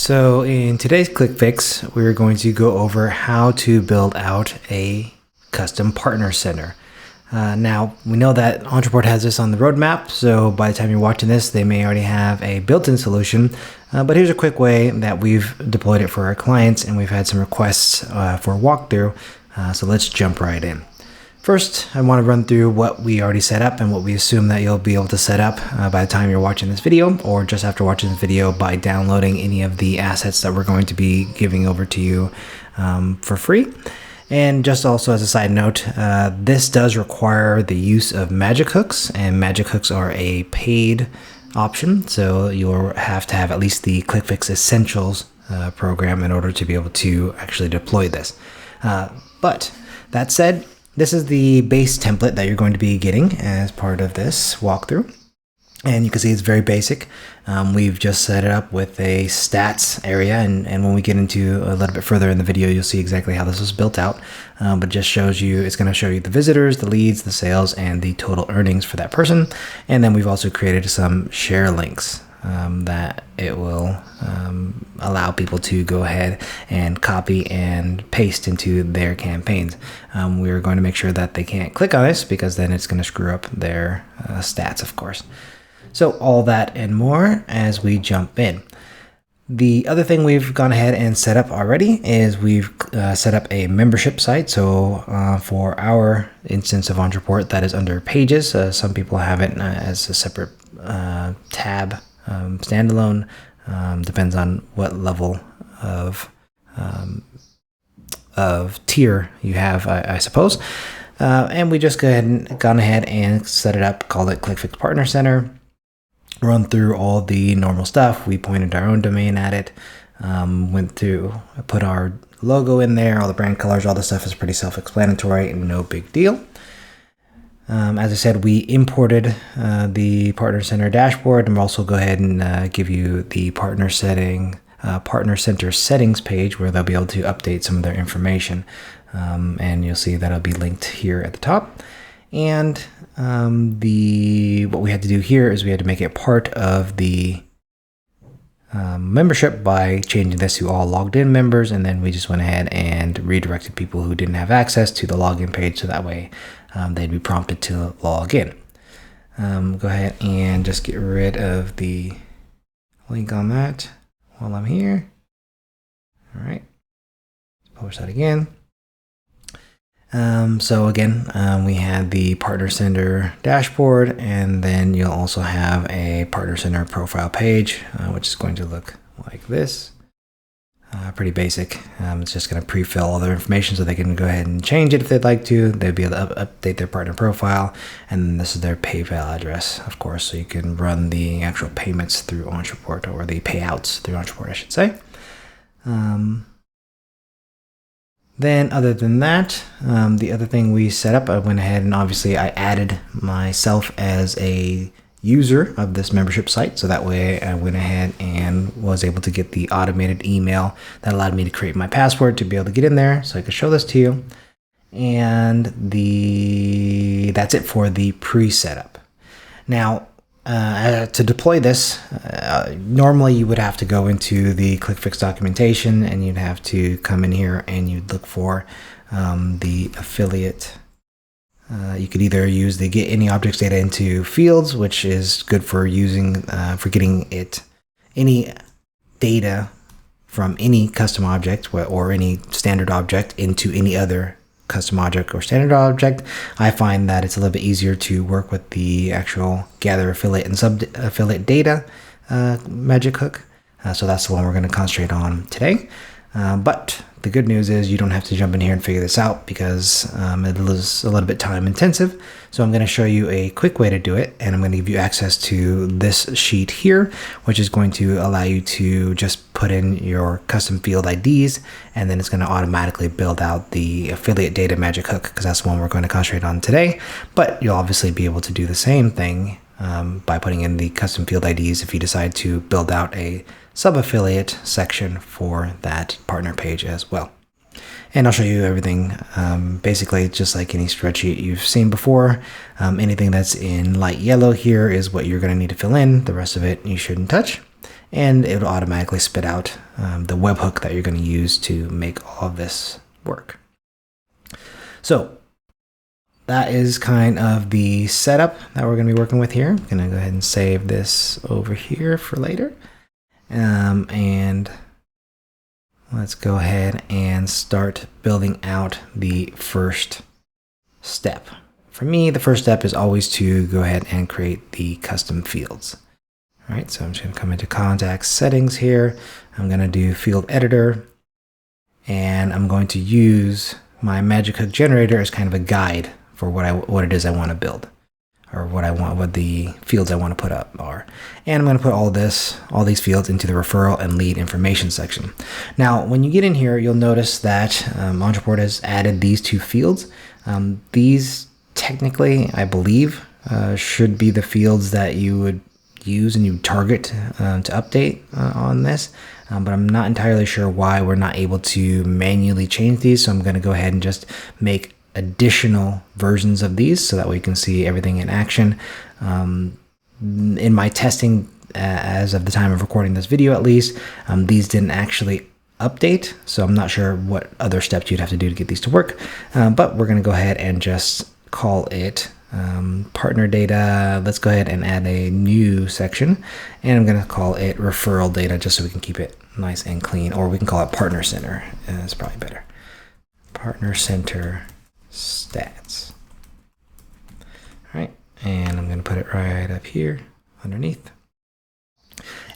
So in today's Quick Fix, we're going to go over how to build out a custom partner center. Now, we know that Ontraport has this on the roadmap, so by the time you're watching this, they may already have a built-in solution. But here's a quick way that we've deployed it for our clients, and we've had some requests for a walkthrough. So let's jump right in. First, I want to run through what we already set up and what we assume that you'll be able to set up by the time you're watching this video, or just after watching this video by downloading any of the assets that we're going to be giving over to you for free. And just also as a side note, this does require the use of MagicHooks, and MagicHooks are a paid option, so you'll have to have at least the Quick Fix Essentials program in order to be able to actually deploy this. But that said, this is the base template that you're going to be getting as part of this walkthrough. And you can see it's very basic. We've just set it up with a stats area, and when we get into a little bit further in the video, you'll see exactly how this was built out. But just shows you, it's going to show you the visitors, the leads, the sales, and the total earnings for that person. And then we've also created some share links that it will allow people to go ahead and copy and paste into their campaigns. We're going to make sure that they can't click on this, because then it's going to screw up their stats, of course. So all that and more as we jump in. The other thing we've gone ahead and set up already is we've set up a membership site. So for our instance of Ontraport, that is under pages. Some people have it as a separate tab, standalone. Depends on what level of tier you have, I suppose. And we just gone ahead and set it up, called it Quick Fix Partner Center. Run through all the normal stuff. We pointed our own domain at it, went through, put our logo in there, all the brand colors, all the stuff is pretty self-explanatory and no big deal. As I said, we imported the Partner Center dashboard, and we'll also go ahead and give you the Partner Center settings page, where they'll be able to update some of their information. And you'll see that'll be linked here at the top. And what we had to do here is we had to make it part of the membership by changing this to all logged in members, and then we just went ahead and redirected people who didn't have access to the login page, so that way they'd be prompted to log in. Go ahead and just get rid of the link on that while I'm here. All right, let's publish that again. So again, we had the Partner Center dashboard, and then you'll also have a Partner Center profile page, which is going to look like this. Pretty basic. It's just going to pre-fill all their information so they can go ahead and change it if they'd like to. They'll be able to update their partner profile, and then this is their PayPal address, of course, so you can run the actual payments through Ontraport, or the payouts through Ontraport, I should say. Then other than that, the other thing we set up, I went ahead and obviously I added myself as a user of this membership site. So that way I went ahead and was able to get the automated email that allowed me to create my password to be able to get in there. So I could show this to you. And that's it for the pre-setup. Now, to deploy this, normally you would have to go into the Quick Fix documentation, and you'd have to come in here and you'd look for the affiliate. You could either use the get any objects data into fields, which is good for using for getting any data from any custom object or any standard object into any other custom object or standard object. I find that it's a little bit easier to work with the actual gather affiliate and sub affiliate data MagicHook. So that's the one we're going to concentrate on today. But the good news is you don't have to jump in here and figure this out, because it is a little bit time intensive. So I'm going to show you a quick way to do it, and I'm going to give you access to this sheet here, which is going to allow you to just put in your custom field IDs, and then it's going to automatically build out the affiliate data MagicHook, because that's the one we're going to concentrate on today. But you'll obviously be able to do the same thing by putting in the custom field IDs if you decide to build out a sub-affiliate section for that partner page as well. And I'll show you everything basically just like any spreadsheet you've seen before. Anything that's in light yellow here is what you're going to need to fill in. The rest of it you shouldn't touch. and it'll automatically spit out the webhook that you're going to use to make all of this work. So that is kind of the setup that we're going to be working with here. I'm going to go ahead and save this over here for later. And let's go ahead and start building out the first step. For me, the first step is always to go ahead and create the custom fields. All right, so I'm just going to come into contact settings here. I'm going to do field editor, and I'm going to use my MagicHook generator as kind of a guide for what it is I want to build, or what the fields I want to put up are. And I'm going to put all these fields into the referral and lead information section. Now, when you get in here, you'll notice that Ontraport has added these two fields. These technically, I believe, should be the fields that you would use and you target to update on this. But I'm not entirely sure why we're not able to manually change these. So I'm going to go ahead and just make additional versions of these so that we can see everything in action. In my testing, as of the time of recording this video at least, these didn't actually update, so I'm not sure what other steps you'd have to do to get these to work, but we're going to go ahead and just call it partner data. Let's go ahead and add a new section, and I'm going to call it referral data just so we can keep it nice and clean, or we can call it partner center. It's probably better. Partner center stats. All right, and I'm going to put it right up here underneath.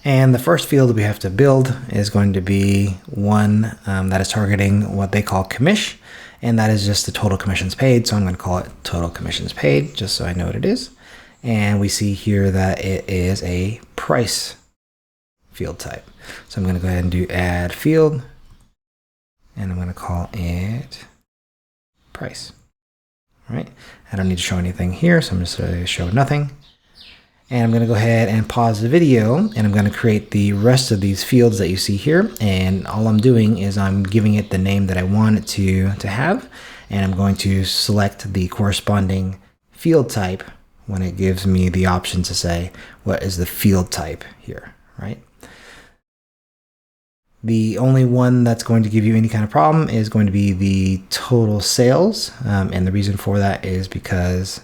And the first field we have to build is going to be one that is targeting what they call commish, and that is just the total commissions paid. So I'm going to call it total commissions paid just so I know what it is. And we see here that it is a price field type. So I'm going to go ahead and do add field, and I'm going to call it price. All right, I don't need to show anything here, so I'm just going to show nothing. And I'm going to go ahead and pause the video, and I'm going to create the rest of these fields that you see here. And all I'm doing is I'm giving it the name that I want it to have, and I'm going to select the corresponding field type when it gives me the option to say what is the field type here, right? The only one that's going to give you any kind of problem is going to be the total sales. And the reason for that is because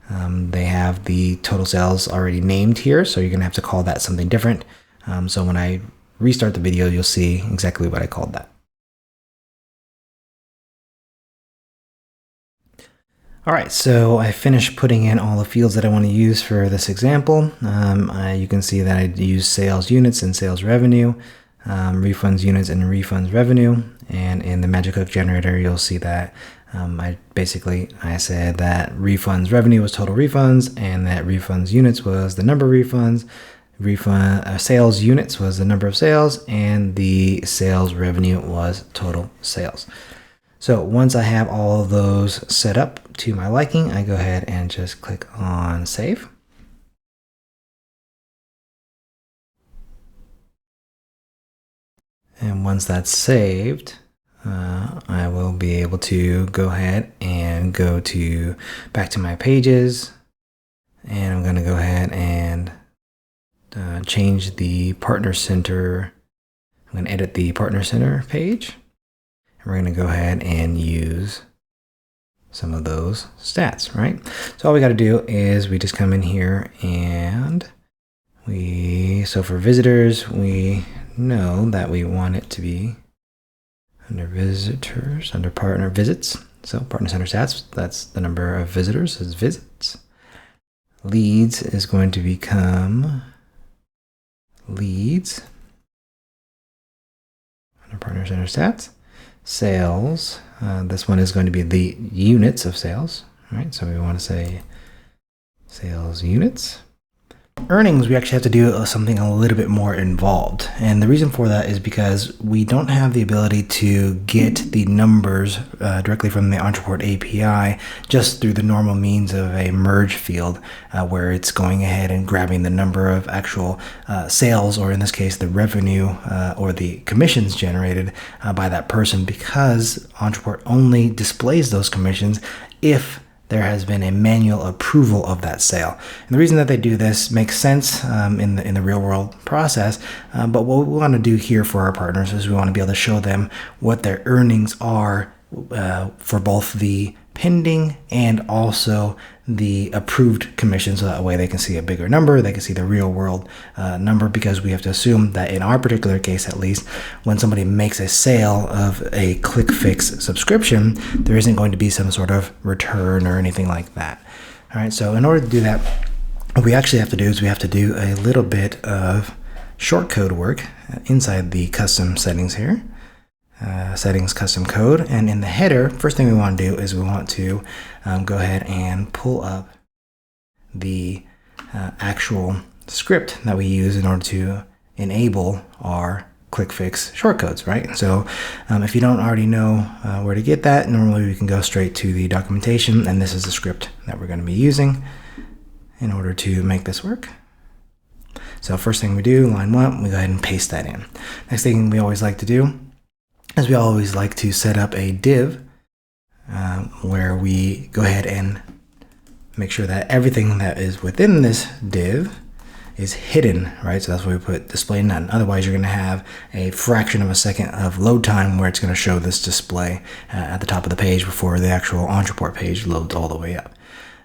they have the total sales already named here. So you're going to have to call that something different. So when I restart the video, you'll see exactly what I called that. All right, so I finished putting in all the fields that I want to use for this example. You can see that I use sales units and sales revenue. Refunds units and refunds revenue, and in the MagicHook generator you'll see that I said that refunds revenue was total refunds, and that refunds units was the number of refunds, sales units was the number of sales, and the sales revenue was total sales. So once I have all of those set up to my liking, I go ahead and just click on save. And once that's saved, I will be able to go ahead and go back to my pages, and I'm going to go ahead and change the partner center. I'm going to edit the partner center page, and we're going to go ahead and use some of those stats, right? So all we got to do is we just come in here, and so for visitors, we know that we want it to be under visitors, under partner visits. So partner center stats, that's the number of visitors, is visits. Leads is going to become leads under partner center stats. Sales, this one is going to be the units of sales, right? So we want to say sales units. Earnings, we actually have to do something a little bit more involved. And the reason for that is because we don't have the ability to get the numbers directly from the Ontraport API just through the normal means of a merge field where it's going ahead and grabbing the number of actual sales, or in this case, the revenue or the commissions generated by that person, because Ontraport only displays those commissions if there has been a manual approval of that sale. And the reason that they do this makes sense in the real world process. But what we want to do here for our partners is we want to be able to show them what their earnings are for both the pending and also the approved commission, so that way they can see a bigger number, they can see the real world number, because we have to assume that in our particular case, at least, when somebody makes a sale of a ClickFix subscription, there isn't going to be some sort of return or anything like that. All right, so in order to do that, what we actually have to do is we have to do a little bit of shortcode work inside the custom settings here. Settings custom code, and in the header, first thing we want to do is we want to go ahead and pull up the actual script that we use in order to enable our ClickFix shortcodes, right? So if you don't already know where to get that, normally we can go straight to the documentation, and this is the script that we're going to be using in order to make this work. So first thing we do, line 1, we go ahead and paste that in. Next thing we always like to do is we always like to set up a div where we go ahead and make sure that everything that is within this div is hidden, right? So that's why we put display none. Otherwise, you're going to have a fraction of a second of load time where it's going to show this display at the top of the page before the actual Ontraport page loads all the way up.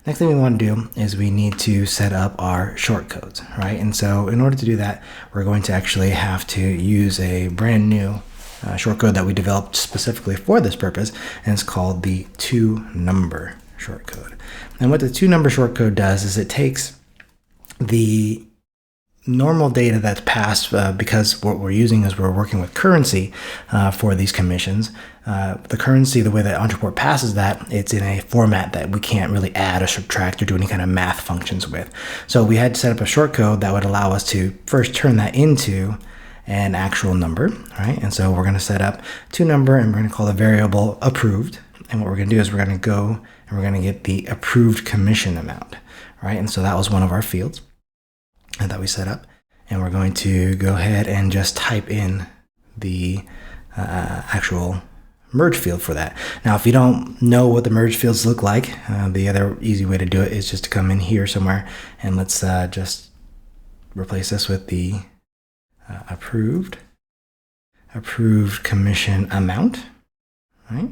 Next thing we want to do is we need to set up our shortcodes, right? And so in order to do that, we're going to actually have to use a brand new shortcode that we developed specifically for this purpose, and it's called the to-number shortcode. And what the to-number shortcode does is it takes the normal data that's passed, because what we're using is we're working with currency for these commissions. The currency, the way that Ontraport passes that, it's in a format that we can't really add or subtract or do any kind of math functions with. So we had to set up a shortcode that would allow us to first turn that into an actual number, right? And so we're going to set up to-number, and we're going to call the variable approved. And what we're going to do is we're going to go and we're going to get the approved commission amount, right? And so that was one of our fields that we set up. And we're going to go ahead and just type in the actual merge field for that. Now, if you don't know what the merge fields look like, the other easy way to do it is just to come in here somewhere, and let's just replace this with the approved commission amount, right?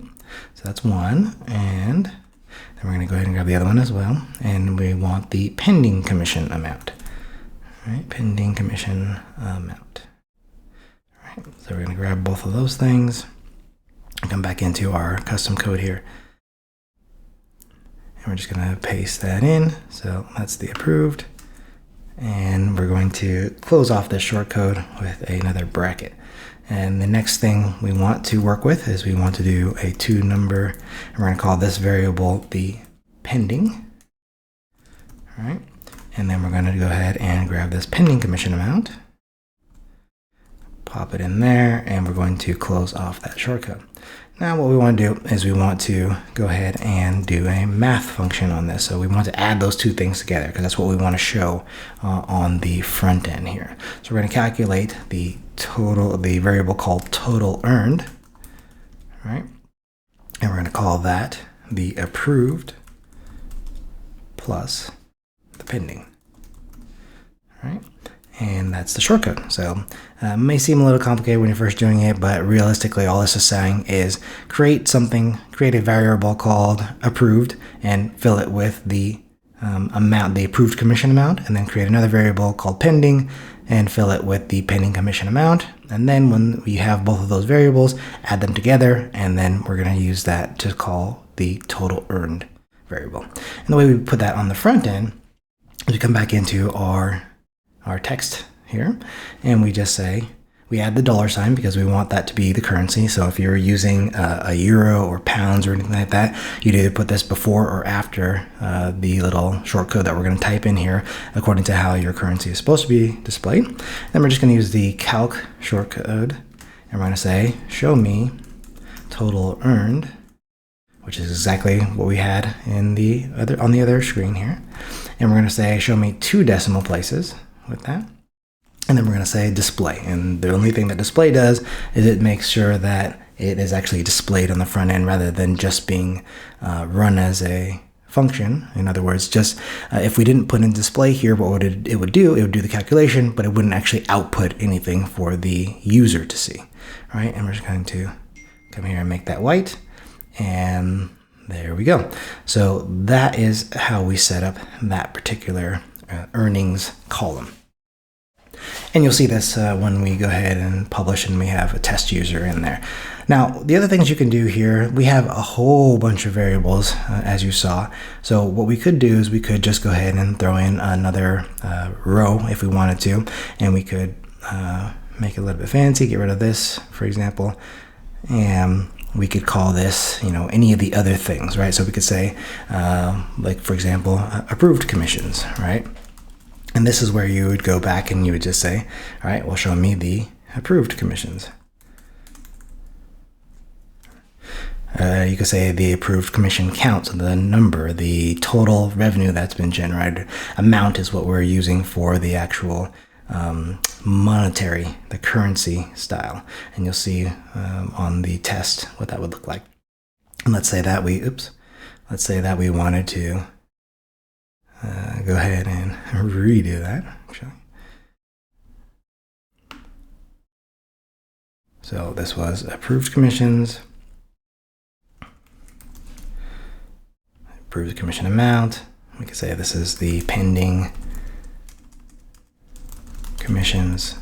So that's one, and then we're going to go ahead and grab the other one as well, and we want the pending commission amount, right? Pending commission amount, right? So we're going to grab both of those things and come back into our custom code here, and we're just going to paste that in. So that's the approved. And we're going to close off this shortcode with another bracket. And the next thing we want to work with is we want to do a to-number, and we're going to call this variable the pending. All right. And then we're going to go ahead and grab this pending commission amount, pop it in there, and we're going to close off that shortcode. Now what we want to do is we want to go ahead and do a math function on this. So we want to add those two things together because that's what we want to show on the front end here. So we're going to calculate the total, the variable called total earned, right? And we're going to call that the approved plus the pending, right? And that's the shortcode. So it may seem a little complicated when you're first doing it, but realistically all this is saying is create a variable called approved and fill it with the amount, the approved commission amount, and then create another variable called pending and fill it with the pending commission amount. And then when we have both of those variables, add them together, and then we're going to use that to call the total earned variable. And the way we put that on the front end is we come back into our text here, and we just say, we add the $sign because we want that to be the currency. So if you're using a euro or pounds or anything like that, you'd either put this before or after the little shortcode that we're going to type in here according to how your currency is supposed to be displayed. Then we're just going to use the calc shortcode, and we're going to say, show me total earned, which is exactly what we had in the other screen here. And we're going to say, show me 2 decimal places with that. And then we're going to say display. And the only thing that display does is it makes sure that it is actually displayed on the front end rather than just being run as a function. In other words, just if we didn't put in display here, what would it would do? It would do the calculation, but it wouldn't actually output anything for the user to see, right? And we're just going to come here and make that white, and there we go. So that is how we set up that particular earnings column. And you'll see this when we go ahead and publish and we have a test user in there. Now, the other things you can do here, we have a whole bunch of variables, as you saw. So what we could do is we could just go ahead and throw in another row if we wanted to, and we could make it a little bit fancy, get rid of this, for example, and we could call this, any of the other things, right? So we could say, like, for example, approved commissions, right? And this is where you would go back and you would just say, all right, well, show me the approved commissions. You could say the approved commission count, so the number, the total revenue that's been generated. Amount is what we're using for the actual monetary, the currency style. And you'll see on the test what that would look like. And let's say that we wanted to go ahead and redo that, actually. So this was approved commissions, approved commission amount. We could say this is the pending commissions.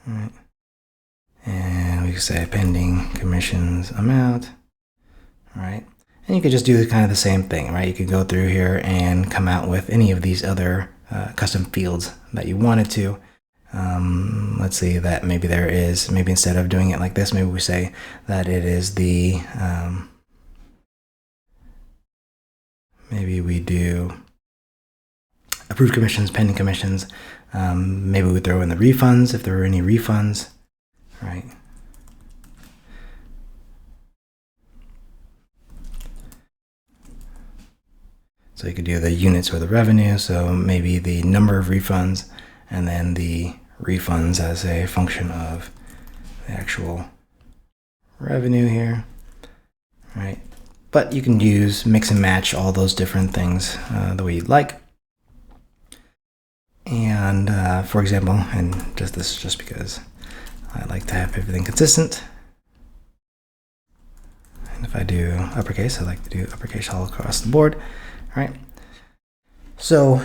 All right. And we could say pending commissions amount. All right. And you could just do kind of the same thing, right? You could go through here and come out with any of these other custom fields that you wanted to. Let's see that maybe maybe instead of doing it like this, maybe we say that it is the, maybe we do approved commissions, pending commissions. Maybe we throw in the refunds if there were any refunds, right? So you could do the units or the revenue, so maybe the number of refunds, and then the refunds as a function of the actual revenue here, right? But you can mix and match all those different things the way you'd like. And for example, and just because I like to have everything consistent. And if I do uppercase, I like to do uppercase all across the board. All right. So,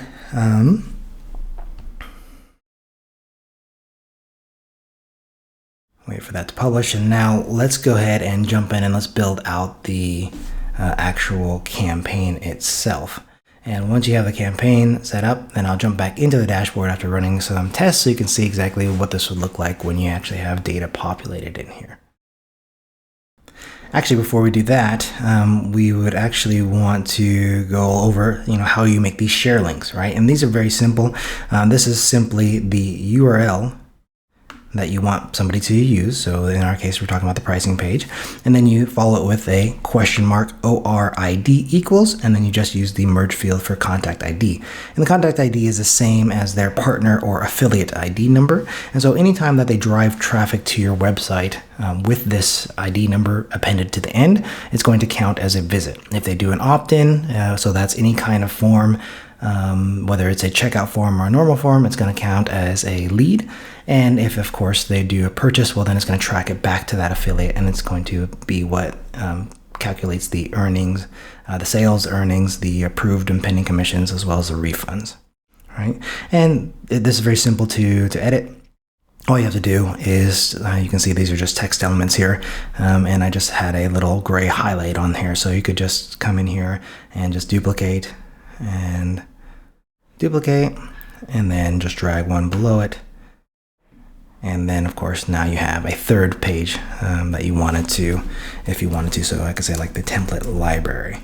wait for that to publish. And now let's go ahead and jump in and let's build out the actual campaign itself. And once you have the campaign set up, then I'll jump back into the dashboard after running some tests so you can see exactly what this would look like when you actually have data populated in here. Actually, before we do that, we would actually want to go over, how you make these share links, right? And these are very simple. This is simply the URL that you want somebody to use. So in our case, we're talking about the pricing page. And then you follow it with a $ORID equals, and then you just use the merge field for contact ID. And the contact ID is the same as their partner or affiliate ID number. And so anytime that they drive traffic to your website with this ID number appended to the end, it's going to count as a visit. If they do an opt-in, so that's any kind of form, whether it's a checkout form or a normal form, it's going to count as a lead. And if, of course, they do a purchase, well, then it's going to track it back to that affiliate, and it's going to be what calculates the earnings, the sales earnings, the approved and pending commissions, as well as the refunds, right? And this is very simple to edit. All you have to do is, you can see these are just text elements here, and I just had a little gray highlight on here, so you could just come in here and just duplicate, and then just drag one below it. And then, of course, now you have a third page that you wanted to, if you wanted to. So I could say like the template library,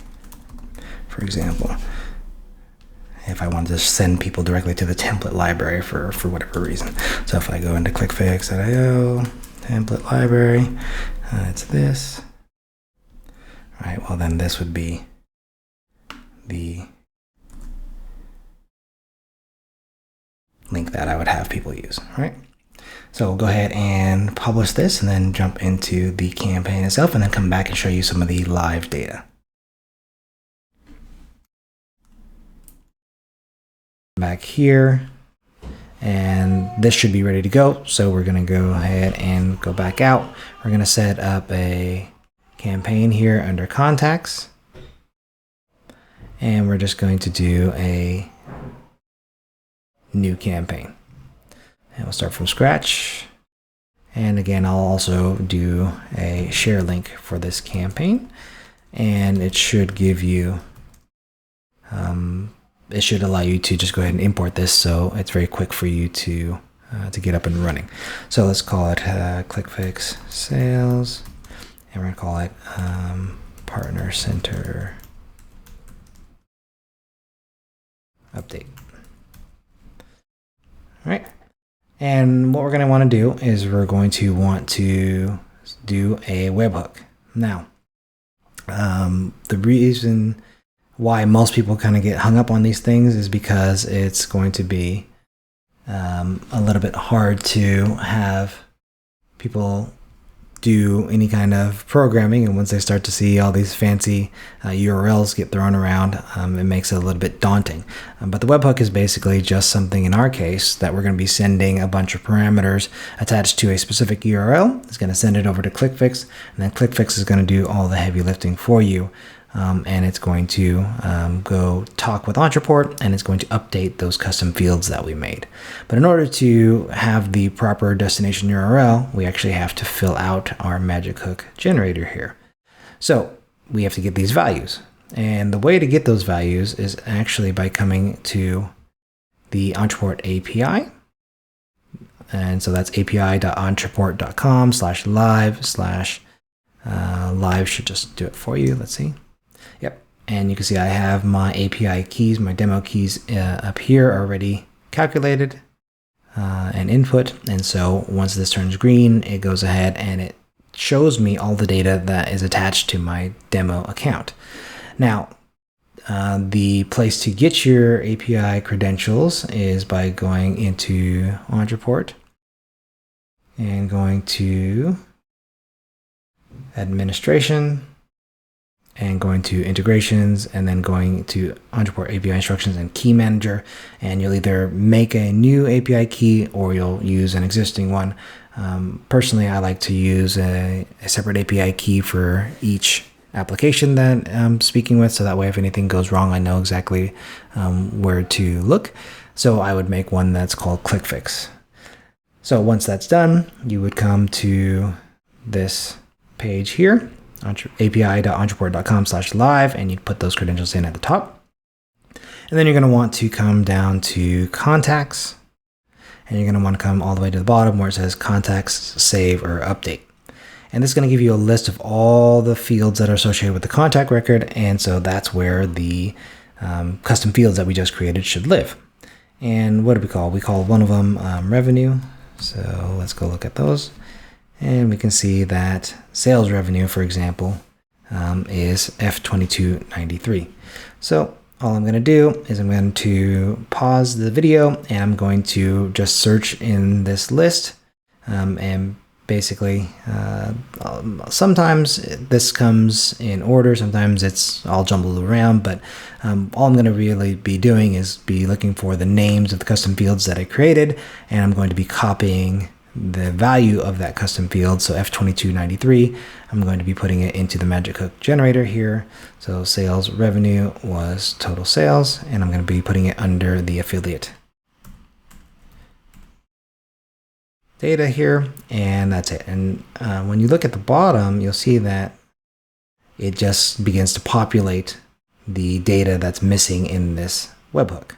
for example. If I wanted to send people directly to the template library for whatever reason. So if I go into clickfix.io, template library, it's this. All right, well then this would be the link that I would have people use, all right? So we'll go ahead and publish this and then jump into the campaign itself and then come back and show you some of the live data. back here, and this should be ready to go. So we're going to go ahead and go back out. We're going to set up a campaign here under contacts, and we're just going to do a new campaign, and we'll start from scratch. And again, I'll also do a share link for this campaign, and it should give you it should allow you to just go ahead and import this, so it's very quick for you to get up and running. So let's call it ClickFix Sales, and we're going to call it Partner Center Update. All right. And what we're going to want to do is we're going to want to do a webhook. Now, the reason why most people kind of get hung up on these things is because it's going to be a little bit hard to have people do any kind of programming, and once they start to see all these fancy URLs get thrown around, it makes it a little bit daunting. But the webhook is basically just something, in our case, that we're going to be sending a bunch of parameters attached to a specific URL. It's going to send it over to ClickFix, and then ClickFix is going to do all the heavy lifting for you. And it's going to go talk with Ontraport, and it's going to update those custom fields that we made. But in order to have the proper destination URL, we actually have to fill out our MagicHook generator here. So we have to get these values. And the way to get those values is actually by coming to the Ontraport API. And so that's api.ontraport.com/live/live should just do it for you. Let's see. Yep. And you can see I have my API keys, my demo keys up here already calculated and input. And so once this turns green, it goes ahead and it shows me all the data that is attached to my demo account. Now, the place to get your API credentials is by going into Ontraport and going to Administration, and going to integrations, and then going to Ontraport API instructions and key manager. And you'll either make a new API key or you'll use an existing one. Personally, I like to use a separate API key for each application that I'm speaking with, so that way if anything goes wrong, I know exactly where to look. So I would make one that's called ClickFix. So once that's done, you would come to this page here, api.ontraport.com/live, and you'd put those credentials in at the top. And then you're going to want to come down to contacts, and you're going to want to come all the way to the bottom where it says contacts, save, or update. And this is going to give you a list of all the fields that are associated with the contact record, and so that's where the custom fields that we just created should live. And what do we call? We call one of them revenue. So let's go look at those. And we can see that sales revenue, for example, is F2293. So all I'm going to do is I'm going to pause the video, and I'm going to just search in this list. And basically, sometimes this comes in order, sometimes it's all jumbled around, but all I'm going to really be doing is be looking for the names of the custom fields that I created, and I'm going to be copying the value of that custom field. So F2293, I'm going to be putting it into the MagicHook generator here. So sales revenue was total sales, and I'm going to be putting it under the affiliate data here, and that's it. And when you look at the bottom, you'll see that it just begins to populate the data that's missing in this webhook.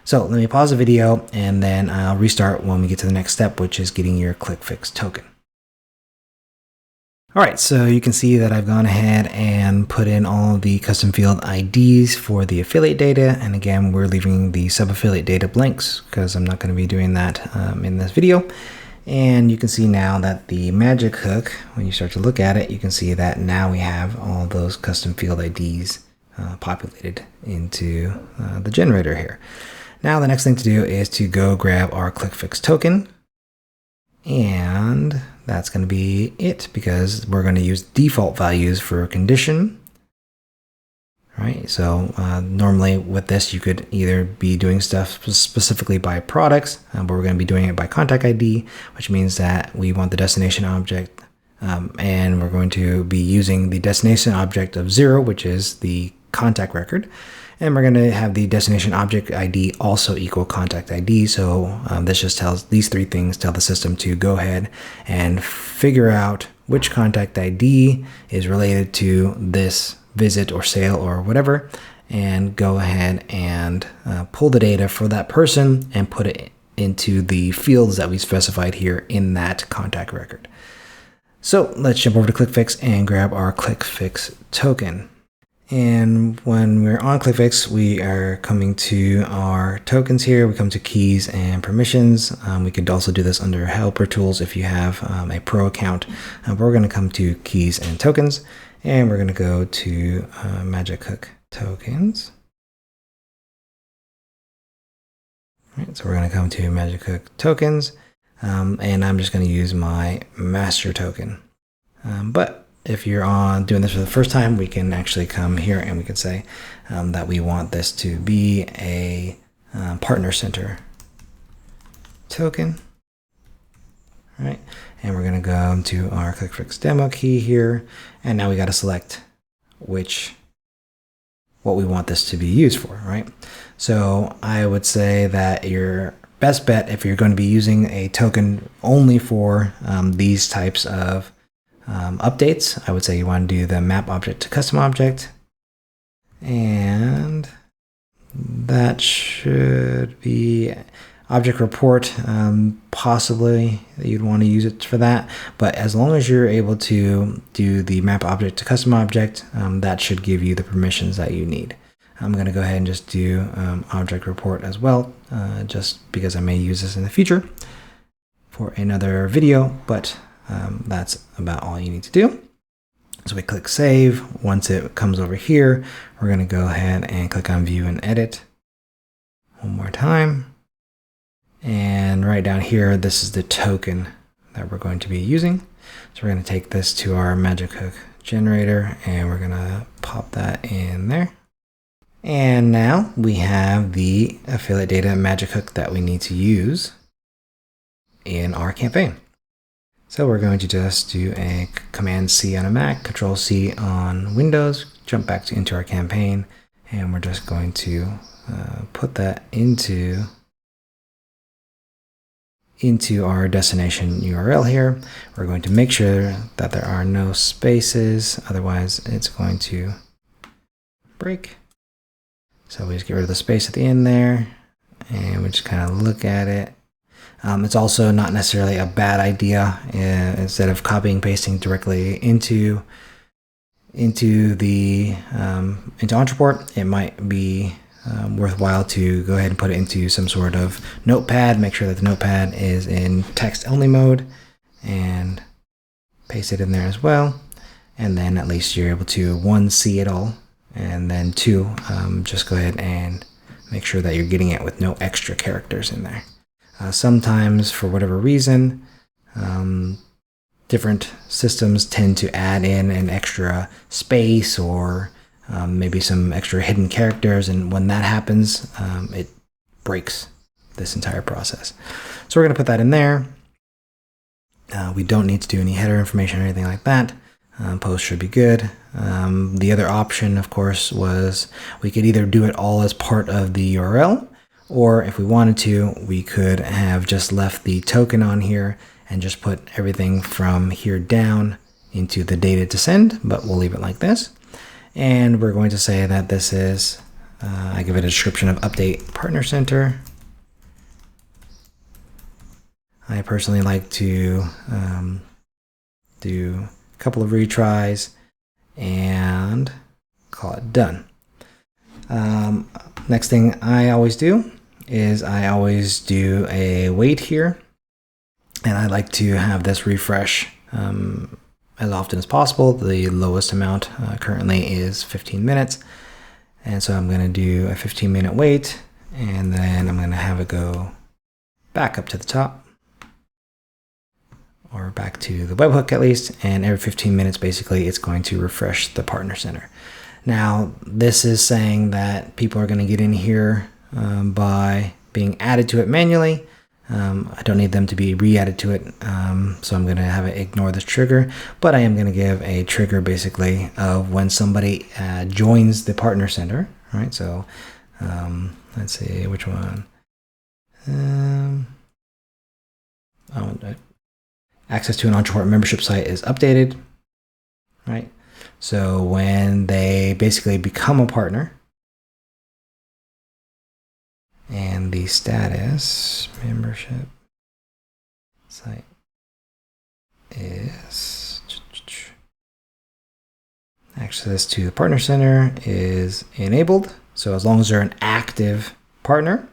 So let me pause the video, and then I'll restart when we get to the next step, which is getting your ClickFix token. All right, so you can see that I've gone ahead and put in all the custom field IDs for the affiliate data. And again, we're leaving the sub-affiliate data blanks because I'm not going to be doing that in this video. And you can see now that the MagicHook, when you start to look at it, you can see that now we have all those custom field IDs populated into the generator here. Now the next thing to do is to go grab our ClickFix token, and that's going to be it because we're going to use default values for a condition. All right? So normally with this, you could either be doing stuff specifically by products, but we're going to be doing it by contact ID, which means that we want the destination object, and we're going to be using the destination object of 0, which is the contact record. And we're going to have the destination object ID also equal contact ID. So this just tells these three things, tell the system to go ahead and figure out which contact ID is related to this visit or sale or whatever, and go ahead and pull the data for that person and put it into the fields that we specified here in that contact record. So let's jump over to ClickFix and grab our ClickFix token. And when we're on ClickFix, we are coming to our tokens here. We come to keys and permissions. We could also do this under helper tools if you have a pro account. But we're going to come to keys and tokens, and we're going to go to MagicHook tokens. All right, so we're going to come to MagicHook tokens, and I'm just going to use my master token. But if you're doing this for the first time, we can actually come here and we can say that we want this to be a partner center token. All right, and we're going to go to our ClickFix demo key here, and now we got to select what we want this to be used for, right? So I would say that your best bet, if you're going to be using a token only for these types of updates, I would say you want to do the map object to custom object, and that should be object report. Possibly you'd want to use it for that, but as long as you're able to do the map object to custom object, that should give you the permissions that you need. I'm going to go ahead and just do object report as well, just because I may use this in the future for another video, but that's about all you need to do. So we click save. Once it comes over here, we're going to go ahead and click on view and edit one more time. And right down here, this is the token that we're going to be using. So we're going to take this to our MagicHook generator, and we're going to pop that in there. And now we have the affiliate data MagicHook that we need to use in our campaign. So we're going to just do a Command C on a Mac, Control C on Windows, jump back into our campaign, and we're just going to put that into our destination URL here. We're going to make sure that there are no spaces, otherwise it's going to break. So we just get rid of the space at the end there, and we just kind of look at it. It's also not necessarily a bad idea, instead of copying and pasting directly into Ontraport, it might be worthwhile to go ahead and put it into some sort of notepad. Make sure that the notepad is in text only mode, and paste it in there as well. And then at least you're able to, 1, see it all, and then 2, just go ahead and make sure that you're getting it with no extra characters in there. Sometimes, for whatever reason, different systems tend to add in an extra space or maybe some extra hidden characters, and when that happens, it breaks this entire process. So we're going to put that in there. We don't need to do any header information or anything like that. Post should be good. The other option, of course, was we could either do it all as part of the URL, or if we wanted to, we could have just left the token on here and just put everything from here down into the data to send, but we'll leave it like this. And we're going to say that this is, I give it a description of update partner center. I personally like to do a couple of retries and call it done. Next thing I always do is I always do a wait here, and I like to have this refresh as often as possible. The lowest amount currently is 15 minutes, and so I'm going to do a 15-minute wait, and then I'm going to have it go back up to the top, or back to the webhook at least, and every 15 minutes basically it's going to refresh the partner center. Now, this is saying that people are going to get in here by being added to it manually. I don't need them to be re-added to it, so I'm going to have it ignore this trigger, but I am going to give a trigger basically of when somebody joins the partner center, right? So let's see which one. Access to an Ontraport membership site is updated, right? So when they basically become a partner, and the status membership site is access to the partner center is enabled. So as long as they're an active partner,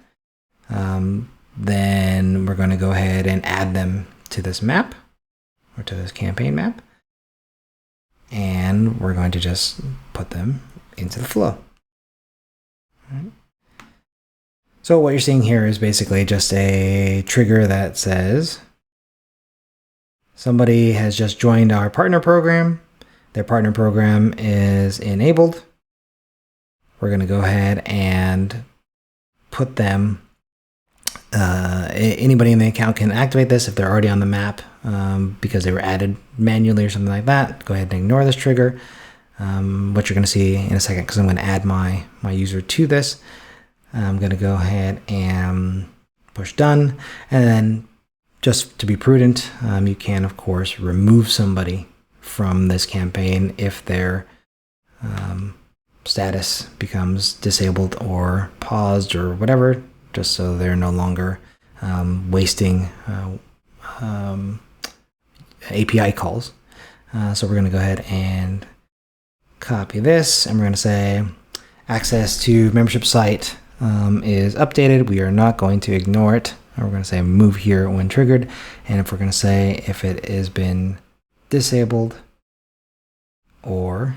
then we're going to go ahead and add them to this map or to this campaign map. And we're going to just put them into the flow. All right. So what you're seeing here is basically just a trigger that says somebody has just joined our partner program. Their partner program is enabled. We're going to go ahead and put them, anybody in the account can activate this if they're already on the map because they were added manually or something like that. Go ahead and ignore this trigger, what you're going to see in a second, because I'm going to add my user to this. I'm going to go ahead and push done. And then just to be prudent, you can, of course, remove somebody from this campaign if their status becomes disabled or paused or whatever, just so they're no longer wasting API calls. So we're going to go ahead and copy this, and we're going to say access to membership site is updated. We are not going to ignore it. We're going to say move here when triggered. And if we're going to say if it has been disabled or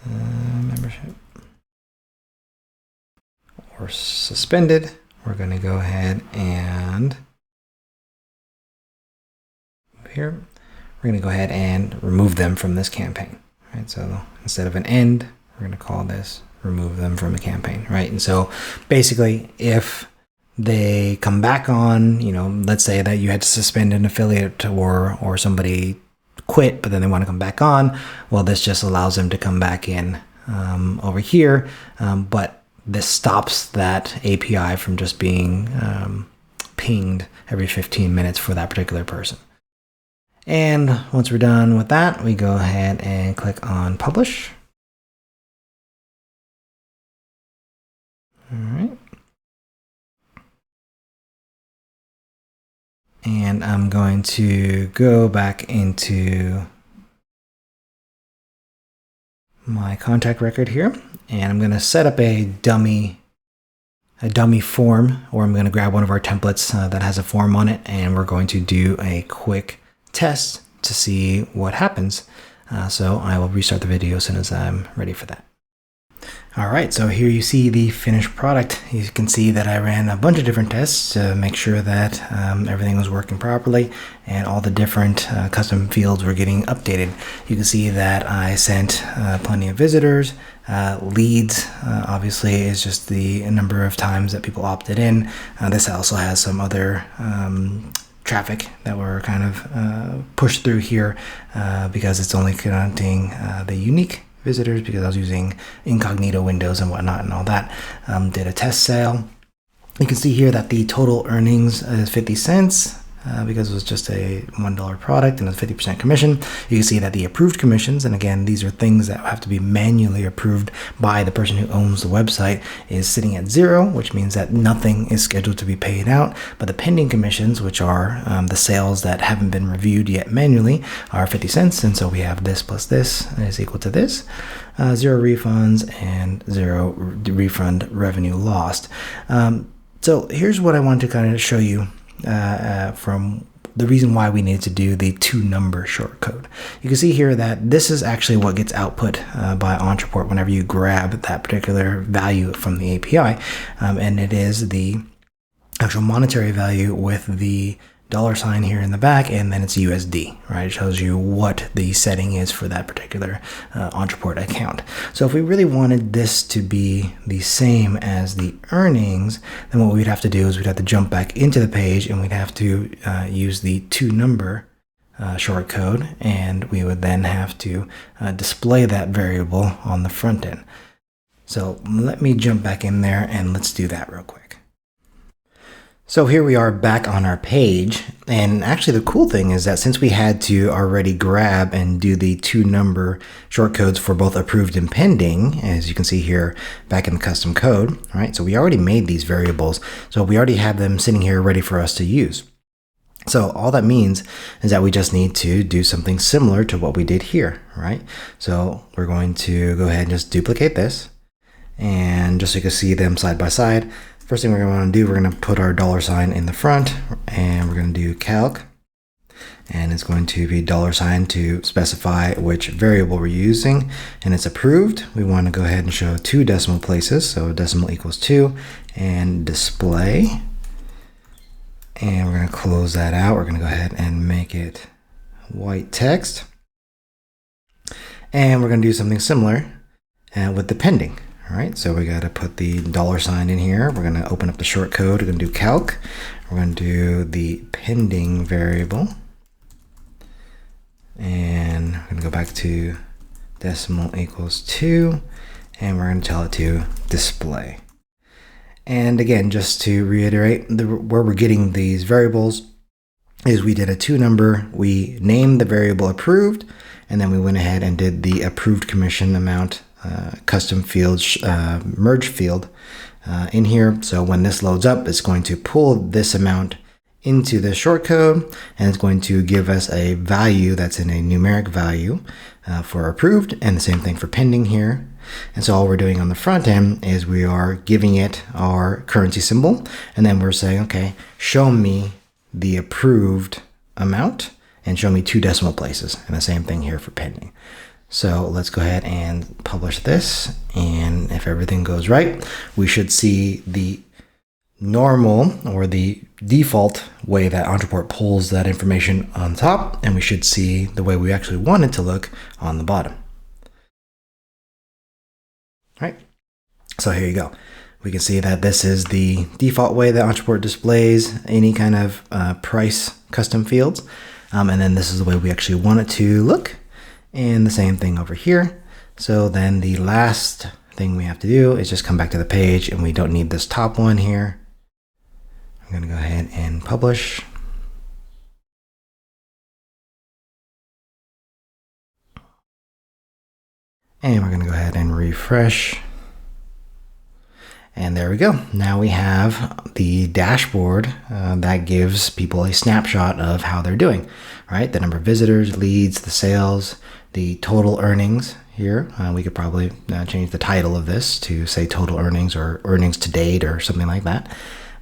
membership or suspended, we're going to go ahead and move here. We're going to go ahead and remove them from this campaign. Right? So instead of an end, we're going to call this remove them from the campaign, right? And so basically, if they come back on, let's say that you had to suspend an affiliate or somebody quit, but then they want to come back on, well, this just allows them to come back in over here, but this stops that API from just being pinged every 15 minutes for that particular person. And once we're done with that, we go ahead and click on publish. All right. And I'm going to go back into my contact record here, and I'm going to set up a dummy form, or I'm going to grab one of our templates that has a form on it, and we're going to do a quick test to see what happens. So I will restart the video as soon as I'm ready for that. All right, so here you see the finished product. You can see that I ran a bunch of different tests to make sure that everything was working properly and all the different custom fields were getting updated. You can see that I sent plenty of visitors. Leads, obviously, is just the number of times that people opted in. This also has some other traffic that were kind of pushed through here because it's only counting the unique visitors, because I was using incognito windows and whatnot and all that. Did a test sale. You can see here that the total earnings is 50 cents because it was just a $1 product and a 50% commission. You can see that the approved commissions, and again, these are things that have to be manually approved by the person who owns the website, is sitting at 0, which means that nothing is scheduled to be paid out. But the pending commissions, which are the sales that haven't been reviewed yet manually, are 50 cents. And so we have this plus this is equal to this. 0 refunds and 0 refund revenue lost. So here's what I want to kind of show you from the reason why we needed to do the 2-number shortcode. You can see here that this is actually what gets output by Ontraport whenever you grab that particular value from the API, and it is the actual monetary value with the $ here in the back, and then it's USD, right? It shows you what the setting is for that particular Ontraport account. So if we really wanted this to be the same as the earnings, then what we'd have to do is we'd have to jump back into the page, and we'd have to use the to-number shortcode, and we would then have to display that variable on the front end. So let me jump back in there and let's do that real quick. So here we are back on our page, and actually the cool thing is that since we had to already grab and do the to-number shortcodes for both approved and pending, as you can see here back in the custom code, right? So we already made these variables, so we already have them sitting here ready for us to use. So all that means is that we just need to do something similar to what we did here, right? So we're going to go ahead and just duplicate this, and just so you can see them side by side, first thing we're going to want to do, we're going to put our $ in the front, and we're going to do calc, and it's going to be $ to specify which variable we're using, and it's approved. We want to go ahead and show 2 decimal places, so decimal equals 2, and display, and we're going to close that out. We're going to go ahead and make it white text, and we're going to do something similar with the pending. All right, so we got to put the $ in here. We're going to open up the shortcode. We're going to do calc. We're going to do the pending variable. And we're going to go back to decimal equals 2. And we're going to tell it to display. And again, just to reiterate, where we're getting these variables is we did a to-number. We named the variable approved. And then we went ahead and did the approved commission amount custom field merge field in here. So when this loads up, it's going to pull this amount into the shortcode, and it's going to give us a value that's in a numeric value for approved, and the same thing for pending here. And so all we're doing on the front end is we are giving it our currency symbol, and then we're saying, okay, show me the approved amount and show me 2 decimal places, and the same thing here for pending. So let's go ahead and publish this, and if everything goes right, we should see the normal or the default way that Ontraport pulls that information on top, and we should see the way we actually want it to look on the bottom. All right, so here you go. We can see that this is the default way that Ontraport displays any kind of price custom fields, and then this is the way we actually want it to look. And the same thing over here. So then the last thing we have to do is just come back to the page, and we don't need this top one here. I'm going to go ahead and publish. And we're going to go ahead and refresh. And there we go. Now we have the dashboard that gives people a snapshot of how they're doing, right? The number of visitors, leads, the sales, the total earnings here. We could probably change the title of this to say total earnings or earnings to date or something like that.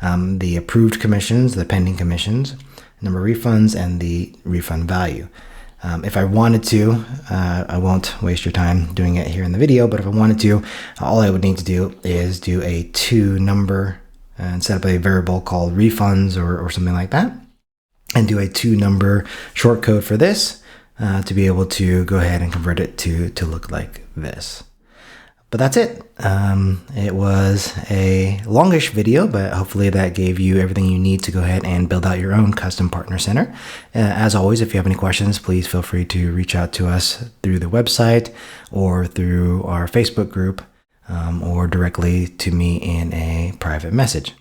The approved commissions, the pending commissions, number of refunds, and the refund value. If I wanted to, I won't waste your time doing it here in the video, but if I wanted to, all I would need to do is do a to-number and set up a variable called refunds or something like that, and do a to-number shortcode for this to be able to go ahead and convert it to look like this. But that's it. It was a longish video, but hopefully that gave you everything you need to go ahead and build out your own custom partner center. As always, if you have any questions, please feel free to reach out to us through the website or through our Facebook group, or directly to me in a private message.